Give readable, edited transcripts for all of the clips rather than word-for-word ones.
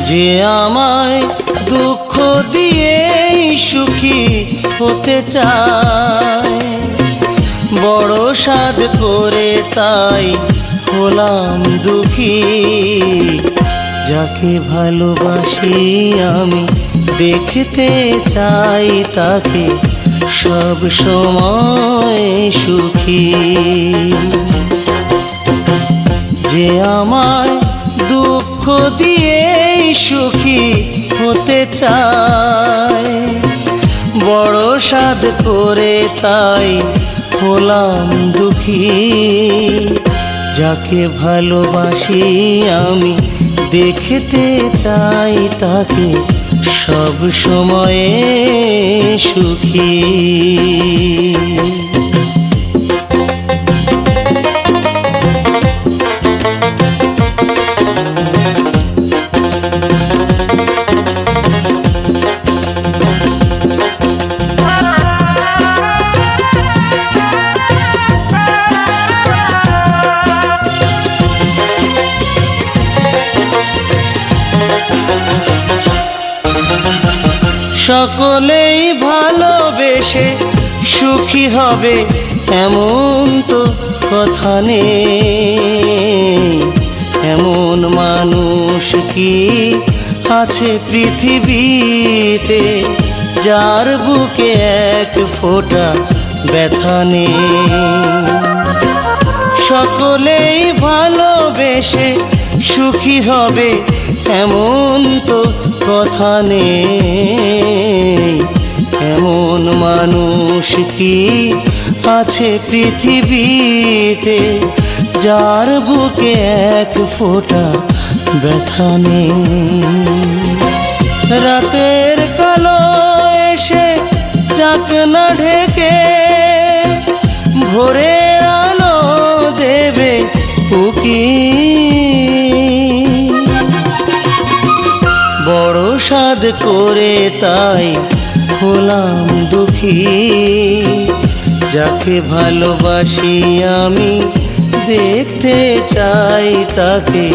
যে আমায় দুঃখ দিয়ে সুখী হতে চায়, বড় সাধ করে তাই হলাম দুঃখী। যাকে ভালোবাসি আমি দেখতে চাই তাকে সব সময় সুখী। যে আমায় দুঃখ দিয়ে সুখী হতে চায়, বড় সাধ করে তাই হলাম দুঃখী। যাকে ভালোবাসি আমি দেখতে চাই তাকে সব সময়ে সুখী। সকলেই ভালোবেসে সুখী হবে এমন তো কথা নেই। এমন মানুষ কি আছে পৃথিবীতে যার বুকে এক ফোঁটা ব্যথা নেই। সকলেই ভালোবেসে সুখী হবে এমন তো কথা নেই। এমন মানুষ কি আছে পৃথিবীতে যার বুকে এক ফোঁটা ব্যথা নেই। রাতের কালো এসে যাক না ঢেকে ভোরের আলো দেবে উকি। বড় সাধ করে তাই হলাম দুঃখী। যাকে ভালোবাসি আমি দেখতে চাই তাকে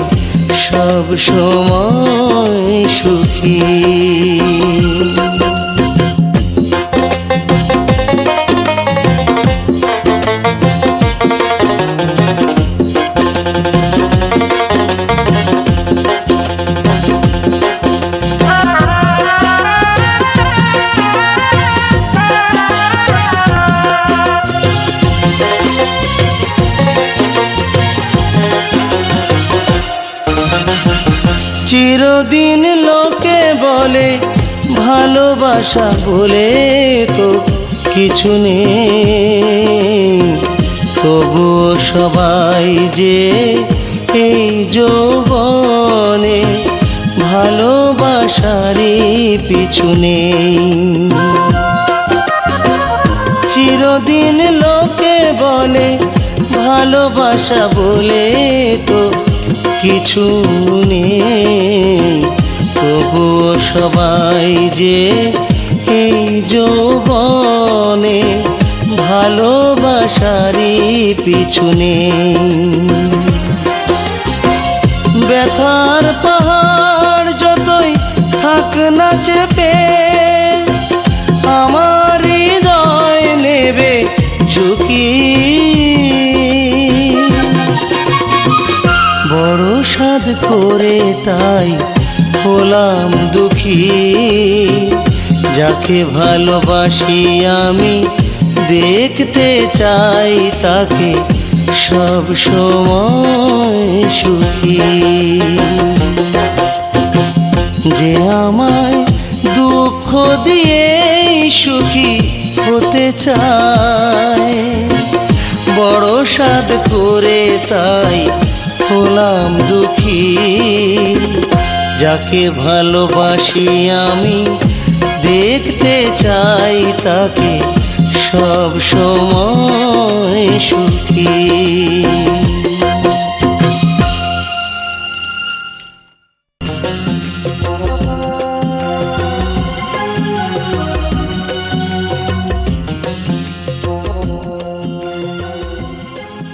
সব সময় সুখী। চিরদিন লোকে বলে ভালোবাসা বলে তো কিছু নেই। তবুও সবাই যে এই যৌবনে ভালোবাসারই পিছু নেই। চিরদিন লোকে বলে ভালোবাসা বলে তো কিছু নেই। তবুও সবাই যে এই যৌবনে ভালোবাসারই পিছু নেই। ব্যথার পাহাড় যতই থাক না চেপে আমার হৃদয় নেবে ঝুঁকি। বড় সাধ করে তাই হলাম দুঃখী। যাকে ভালোবাসি আমি দেখতে চাই তাকে সব সময় সুখী। যে আমায় দুঃখ দিয়ে সুখী হতে চায়, বড় সাধ করে তাই হলাম দুঃখী। যাকে ভালোবাসি আমি দেখতে চাই তাকে সব সময় সুখী।